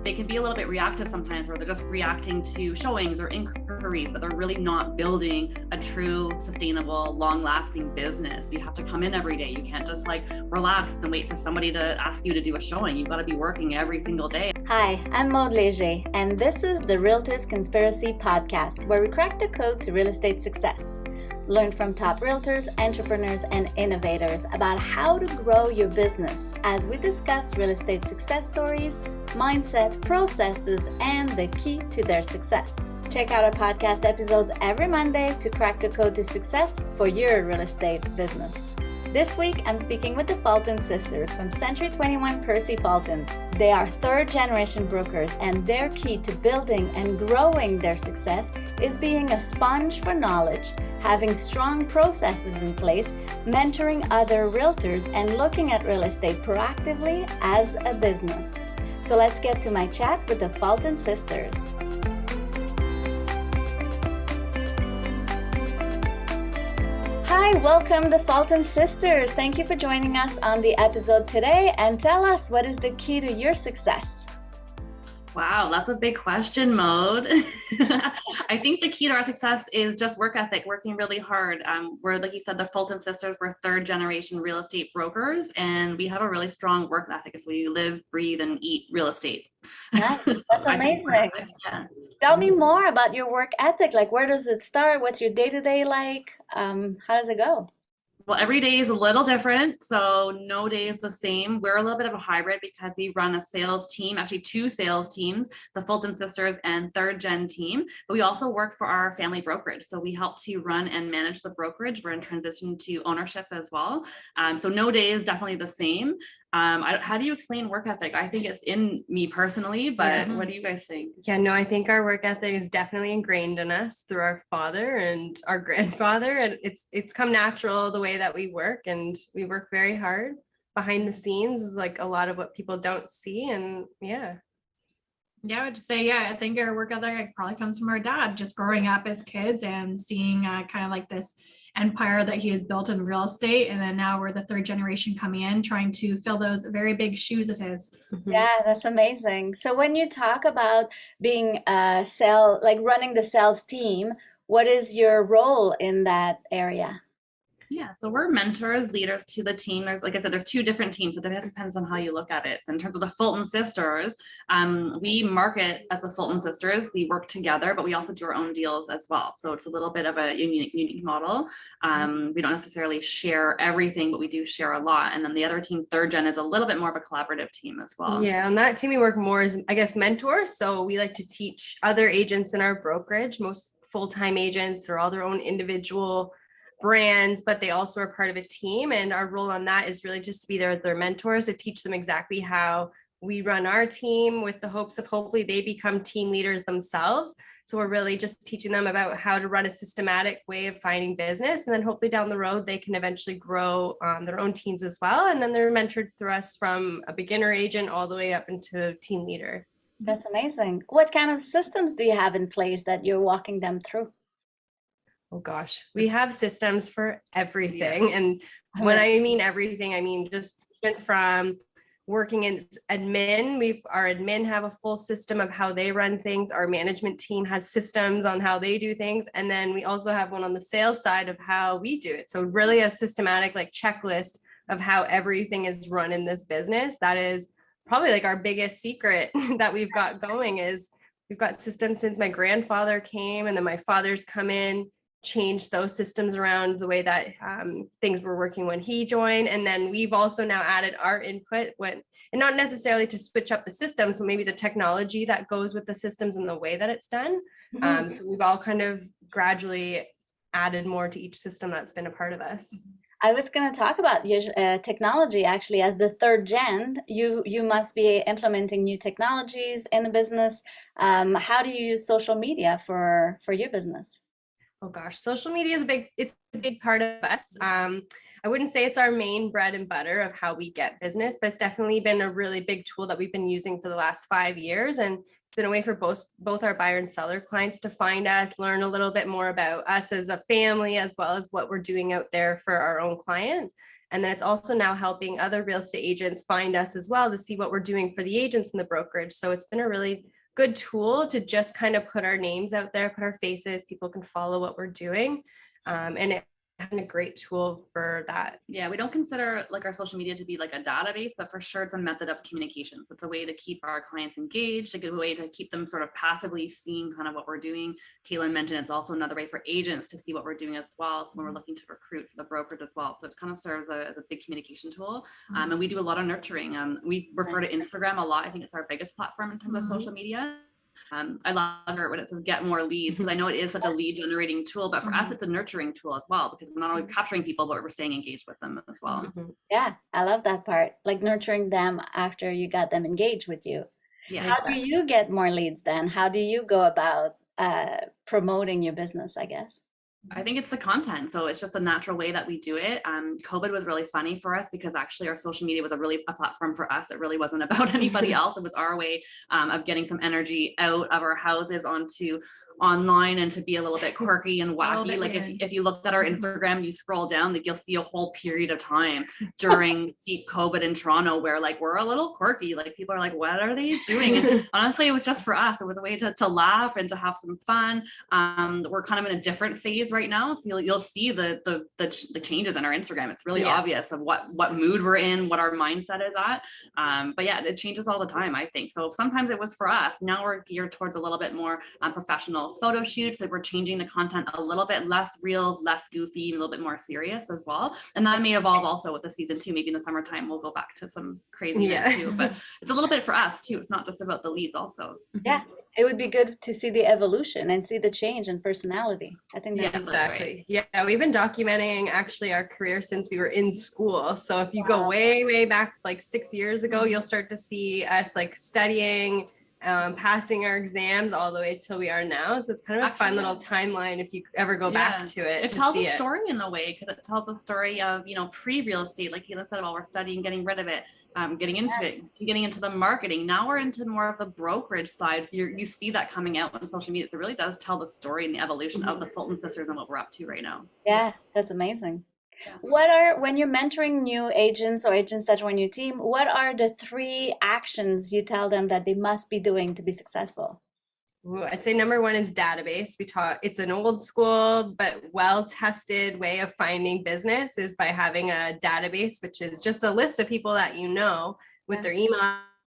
They can be a little bit reactive sometimes, where they're just reacting to showings or inquiries, but they're really not building a true, sustainable, long-lasting business. You have to come in every day. You can't just like relax and wait for somebody to ask you to do a showing. You've got to be working every single day. Hi, I'm Maud Léger, and this is the Realtors Conspiracy Podcast, where we crack the code to real estate success. Learn from top realtors, entrepreneurs, and innovators about how to grow your business as we discuss real estate success stories, mindset, processes, and the key to their success. Check out our podcast episodes every Monday to crack the code to success for your real estate business. This week, I'm speaking with the Fulton sisters from Century 21 Percy Fulton. They are third-generation brokers, and their key to building and growing their success is being a sponge for knowledge, having strong processes in place, mentoring other realtors, and looking at real estate proactively as a business. So let's get to my chat with the Fulton sisters. Hi, welcome the Fulton sisters. Thank you for joining us on the episode today, and tell us, what is the key to your success? Wow, that's a big question, Maude. I think the key to our success is just work ethic, working really hard. We're, like you said, the Fulton sisters, we're third generation real estate brokers, and we have a really strong work ethic. So we live, breathe, and eat real estate. Nice. That's amazing. Yeah. Tell me more about your work ethic. Like, where does it start? What's your day-to-day like? How does it go? Well, every day is a little different, so no day is the same. We're a little bit of a hybrid because we run a sales team, actually two sales teams, the Fulton Sisters and Third Gen team, but we also work for our family brokerage. So we help to run and manage the brokerage. We're in transition to ownership as well. So no day is definitely the same. How do you explain work ethic? I think it's in me personally, but what do you guys think? Yeah, no, I think our work ethic is definitely ingrained in us through our father and our grandfather, and it's come natural the way that we work, and we work very hard. Behind the scenes is like a lot of what people don't see, and yeah, I would just say, I think our work ethic probably comes from our dad, just growing up as kids and seeing kind of like this empire that he has built in real estate. And then now we're the third generation coming in, trying to fill those very big shoes of his. Yeah, that's amazing. So when you talk about being running the sales team, what is your role in that area? Yeah, so we're mentors, leaders to the team. There's, like I said, there's two different teams. So it depends on how you look at it. So in terms of the Fulton Sisters, we market as the Fulton Sisters. We work together, but we also do our own deals as well. So it's a little bit of a unique model. We don't necessarily share everything, but we do share a lot. And then the other team, Third Gen, is a little bit more of a collaborative team as well. Yeah, on that team we work more as, I guess, mentors. So we like to teach other agents in our brokerage, most full-time agents, they're all their own individual brands, but they also are part of a team. And our role on that is really just to be there as their mentors, to teach them exactly how we run our team, with the hopes of hopefully they become team leaders themselves. So we're really just teaching them about how to run a systematic way of finding business. And then hopefully down the road, they can eventually grow their own teams as well. And then they're mentored through us from a beginner agent all the way up into team leader. That's amazing. What kind of systems do you have in place that you're walking them through? Oh gosh, we have systems for everything. And when I mean everything, I mean just from working in admin. Our admin have a full system of how they run things. Our management team has systems on how they do things. And then we also have one on the sales side of how we do it. So really a systematic like checklist of how everything is run in this business. That is probably like our biggest secret that we've got going, is we've got systems since my grandfather came, and then my father's come in, changed those systems around the way that things were working when he joined. And then we've also now added our input and not necessarily to switch up the systems, but maybe the technology that goes with the systems and the way that it's done. So we've all kind of gradually added more to each system that's been a part of us. I was going to talk about your technology. Actually, as the third gen, you must be implementing new technologies in the business. How do you use social media for your business? Oh gosh, social media is it's a big part of us. I wouldn't say it's our main bread and butter of how we get business, but it's definitely been a really big tool that we've been using for the last 5 years. And it's been a way for both our buyer and seller clients to find us, learn a little bit more about us as a family, as well as what we're doing out there for our own clients. And then it's also now helping other real estate agents find us as well to see what we're doing for the agents in the brokerage. So it's been a really good tool to just kind of put our names out there, put our faces, people can follow what we're doing. And it's a great tool for that. Yeah, we don't consider like our social media to be like a database, but for sure it's a method of communication. So it's a way to keep our clients engaged, a good way to keep them sort of passively seeing kind of what we're doing. Kaylin mentioned it's also another way for agents to see what we're doing as well. So when we're looking to recruit for the brokerage as well. So it kind of serves as a big communication tool. And we do a lot of nurturing. We refer to Instagram a lot. I think it's our biggest platform in terms of social media. I love it when it says get more leads, because I know it is such a lead generating tool, but for us, it's a nurturing tool as well, because we're not only capturing people, but we're staying engaged with them as well. Yeah, I love that part. Like nurturing them after you got them engaged with you. Yeah. How do you get more leads then? How do you go about promoting your business, I guess? I think it's the content. So it's just a natural way that we do it. COVID was really funny for us because actually our social media was a platform for us. It really wasn't about anybody else. It was our way of getting some energy out of our houses onto online and to be a little bit quirky and wacky. Like if you looked at our Instagram, you scroll down, like you'll see a whole period of time during deep COVID in Toronto where like we're a little quirky. Like people are like, what are they doing? And honestly, it was just for us. It was a way to laugh and to have some fun. We're kind of in a different phase right now, so you'll see the changes in our Instagram. It's really obvious of what mood we're in, what our mindset is at. But yeah, it changes all the time, I think. So sometimes it was for us. Now we're geared towards a little bit more professional photo shoots. Like we're changing the content a little bit less real, less goofy, a little bit more serious as well. And that may evolve also with the season 2. Maybe in the summertime we'll go back to some craziness too. But it's a little bit for us too. It's not just about the leads also. Yeah. It would be good to see the evolution and see the change in personality. I think that's exactly. Yeah, we've been documenting actually our career since we were in school. So if you go way back, like 6 years ago, you'll start to see us like studying, passing our exams all the way till we are now. So it's kind of a fun little timeline if you ever go back to it. It tells a story in the way, because it tells a story of, pre-real estate, like Kaylin said, while we're studying, getting rid of it, getting into it, getting into the marketing. Now we're into more of the brokerage side. So you see that coming out on social media. So it really does tell the story and the evolution of the Fulton sisters and what we're up to right now. Yeah, that's amazing. Yeah. When you're mentoring new agents or agents that join your team, what are the 3 actions you tell them that they must be doing to be successful? I'd say number 1 is database. It's an old school but well-tested way of finding business is by having a database, which is just a list of people that you know with their email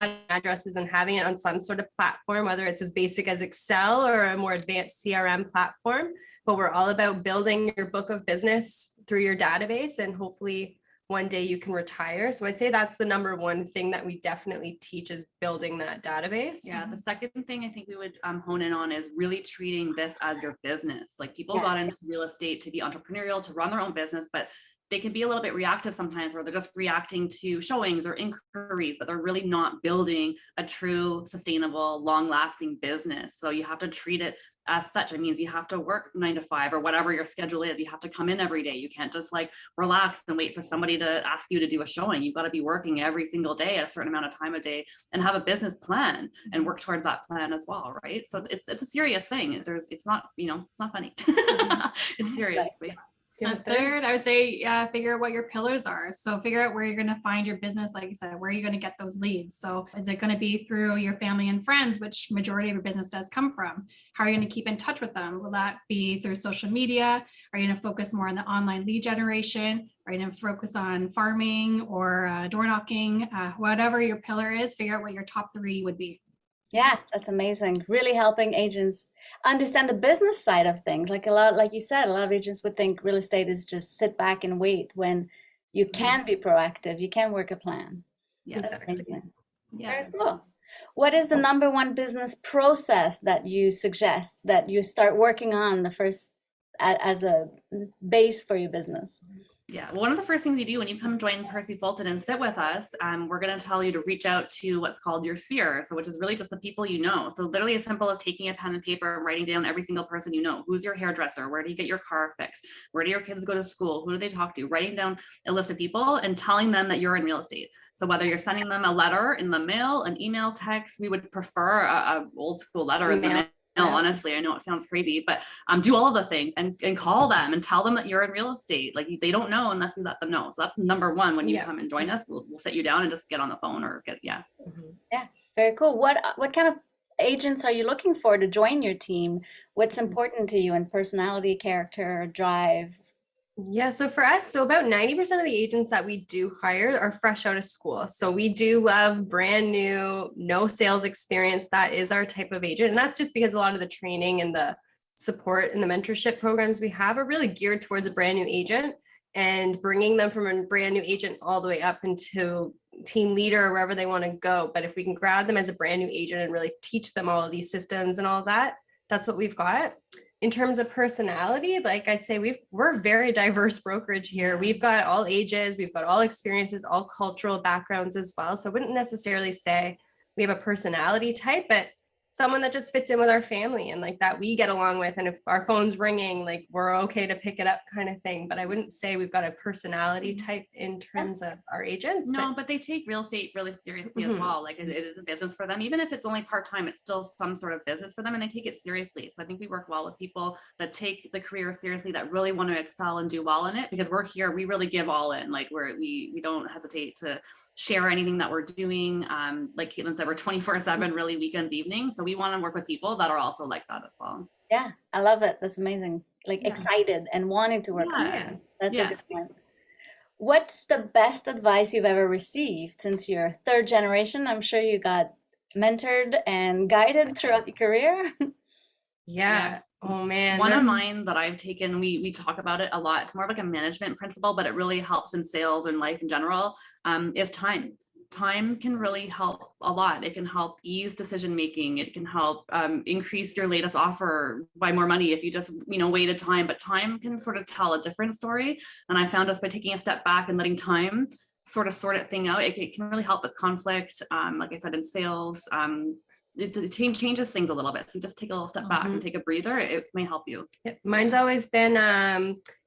addresses and having it on some sort of platform, whether it's as basic as Excel or a more advanced CRM platform. But we're all about building your book of business through your database, and hopefully one day you can retire. So I'd say that's the number 1 thing that we definitely teach is building that database. Yeah. The second thing I think we would hone in on is really treating this as your business. Like people got into real estate to be entrepreneurial, to run their own business, but they can be a little bit reactive sometimes, where they're just reacting to showings or inquiries, but they're really not building a true, sustainable, long-lasting business. So you have to treat it as such. It means you have to work 9 to 5 or whatever your schedule is. You have to come in every day. You can't just like relax and wait for somebody to ask you to do a showing. You've got to be working every single day at a certain amount of time a day and have a business plan and work towards that plan as well, right? So it's a serious thing. It's not funny. It's serious. Third, I would say figure out what your pillars are. So figure out where you're going to find your business. Like you said, where are you going to get those leads? So is it going to be through your family and friends, which majority of your business does come from? How are you going to keep in touch with them? Will that be through social media? Are you going to focus more on the online lead generation? Are you going to focus on farming or door knocking? Whatever your pillar is, figure out what your top 3 would be. Yeah, that's amazing. Really helping agents understand the business side of things. Like you said, a lot of agents would think real estate is just sit back and wait, when you can be proactive, you can work a plan. Yeah, exactly. Yeah. Very cool. What is the number 1 business process that you suggest that you start working on the first as a base for your business? Yeah, well, one of the first things you do when you come join Percy Fulton and sit with us, we're going to tell you to reach out to what's called your sphere. So which is really just the people you know. So literally as simple as taking a pen and paper and writing down every single person you know. Who's your hairdresser? Where do you get your car fixed? Where do your kids go to school? Who do they talk to? Writing down a list of people and telling them that you're in real estate. So whether you're sending them a letter in the mail, an email, text, we would prefer a old school letter in the mail. honestly. I know it sounds crazy, but do all of the things and call them and tell them that you're in real estate. Like they don't know unless you let them know. So that's number one. When you come and join us, we'll sit you down and just get on the phone or Yeah, very cool. What kind of agents are you looking for to join your team? What's important to you in personality, character, drive? Yeah, so for us, about 90% of the agents that we do hire are fresh out of school. So we do love brand new, no sales experience. That is our type of agent. And that's just because a lot of the training and the support and the mentorship programs we have are really geared towards a brand new agent, and bringing them from a brand new agent all the way up into team leader or wherever they want to go. But if we can grab them as a brand new agent and really teach them all of these systems and all that, that's what we've got. In terms of personality, like I'd say we're a very diverse brokerage here. We've got all ages, we've got all experiences, all cultural backgrounds as well. So I wouldn't necessarily say we have a personality type, but someone that just fits in with our family and like that we get along with. And if our phone's ringing, like we're okay to pick it up kind of thing. But I wouldn't say we've got a personality type in terms of our agents. No, but they take real estate really seriously as well. Like it is a business for them. Even if it's only part-time, it's still some sort of business for them and they take it seriously. So I think we work well with people that take the career seriously, that really want to excel and do well in it, because we're here, we really give all in. Like we don't hesitate to share anything that we're doing. Like Caitlin said, we're 24/7, really weekends, evenings. So we want to work with people that are also like that as well. Yeah, I love it. That's amazing. Like excited and wanting to work on it. That's a good point. What's the best advice you've ever received? Since you're third generation, I'm sure you got mentored and guided throughout your career. Yeah. Oh man. One of mine that I've taken, we talk about it a lot. It's more like a management principle, but it really helps in sales and life in general, is time. Time can really help a lot. It can help ease decision making. It can help increase your latest offer by more money if you just wait a time. But time can sort of tell a different story. And I found us by taking a step back and letting time sort of sort it thing out, it can really help with conflict. Like I said, in sales, it changes things a little bit. So you just take a little step back and take a breather. It may help you. Mine's always been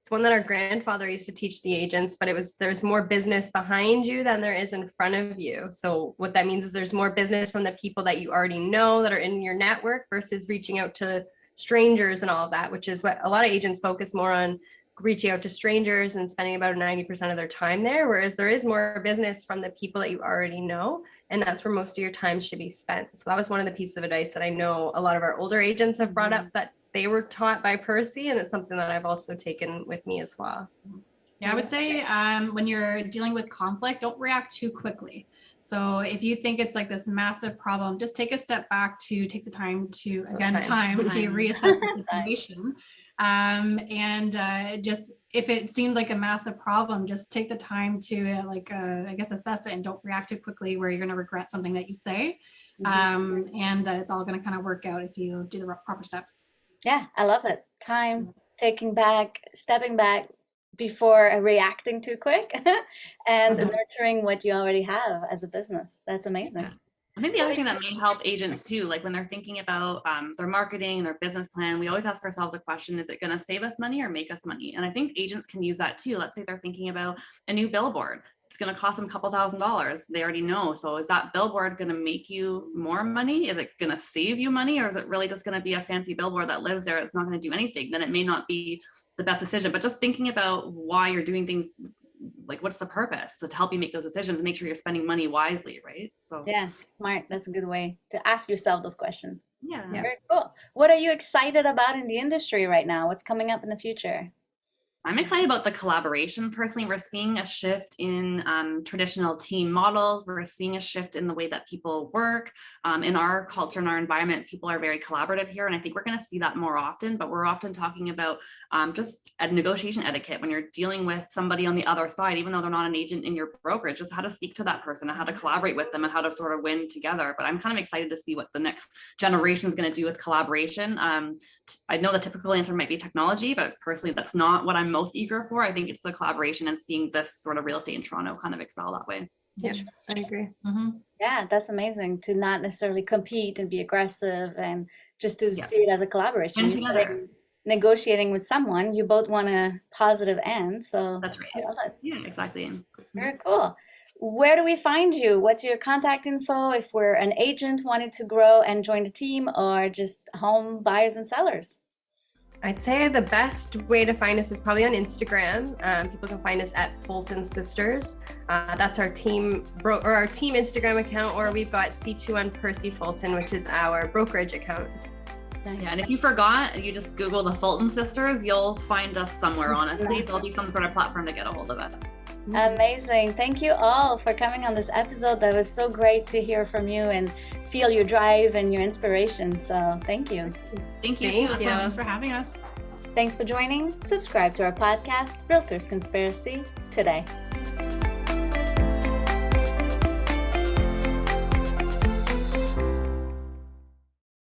it's one that our grandfather used to teach the agents, but there's more business behind you than there is in front of you. So what that means is there's more business from the people that you already know that are in your network versus reaching out to strangers and all of that, which is what a lot of agents focus more on, reaching out to strangers and spending about 90% of their time there. Whereas there is more business from the people that you already know. And that's where most of your time should be spent. So that was one of the pieces of advice that I know a lot of our older agents have brought up that they were taught by Percy. And it's something that I've also taken with me as well. Yeah, I would say when you're dealing with conflict, don't react too quickly. So if you think it's like this massive problem, just take a step back to take the time to, again, time to reassess the situation. Just if it seemed like a massive problem, just take the time to I guess assess it and don't react too quickly where you're going to regret something that you say. And that it's all going to kind of work out if you do the proper steps. Yeah, I love it. Time, stepping back before reacting too quick and nurturing what you already have as a business. That's amazing. Yeah. I think the other thing that may help agents too, like when they're thinking about their marketing, their business plan, we always ask ourselves a question, is it going to save us money or make us money? And I think agents can use that too. Let's say they're thinking about a new billboard. It's going to cost them a couple $1,000s. They already know. So is that billboard going to make you more money? Is it going to save you money? Or is it really just going to be a fancy billboard that lives there? It's not going to do anything. Then it may not be the best decision. But just thinking about why you're doing things, like what's the purpose? So to help you make those decisions and make sure you're spending money wisely, right? So yeah, smart. That's a good way to ask yourself those questions. Yeah. Very cool. What are you excited about in the industry right now? What's coming up in the future? I'm excited about the collaboration. Personally, we're seeing a shift in traditional team models. We're seeing a shift in the way that people work. In our culture and our environment, people are very collaborative here. And I think we're going to see that more often, but we're often talking about just a negotiation etiquette when you're dealing with somebody on the other side, even though they're not an agent in your brokerage, just how to speak to that person and how to collaborate with them and how to sort of win together. But I'm kind of excited to see what the next generation is going to do with collaboration. I know the typical answer might be technology, but personally, that's not what I'm most eager for. I think it's the collaboration and seeing this sort of real estate in Toronto kind of excel that way. Yeah, I agree. Yeah, that's amazing to not necessarily compete and be aggressive and just to see it as a collaboration. Negotiating with someone, you both want a positive end. So that's right. Yeah, exactly. Very cool. where do we find you? What's your contact info if we're an agent wanting to grow and join the team, or just home buyers and sellers? I'd say the best way to find us is probably on Instagram. People can find us at Fulton Sisters. That's our team our team Instagram account, or we've got C2 Percy Fulton, which is our brokerage account. Nice. Yeah, and if you forgot, you just Google the Fulton Sisters, you'll find us somewhere, honestly. There'll be some sort of platform to get a hold of us. Amazing. Thank you all for coming on this episode. That was so great to hear from you and feel your drive and your inspiration. So thank you. Thank you. Thank you. Thanks for having us. Thanks for joining. Subscribe to our podcast, Realtors Conspiracy, today.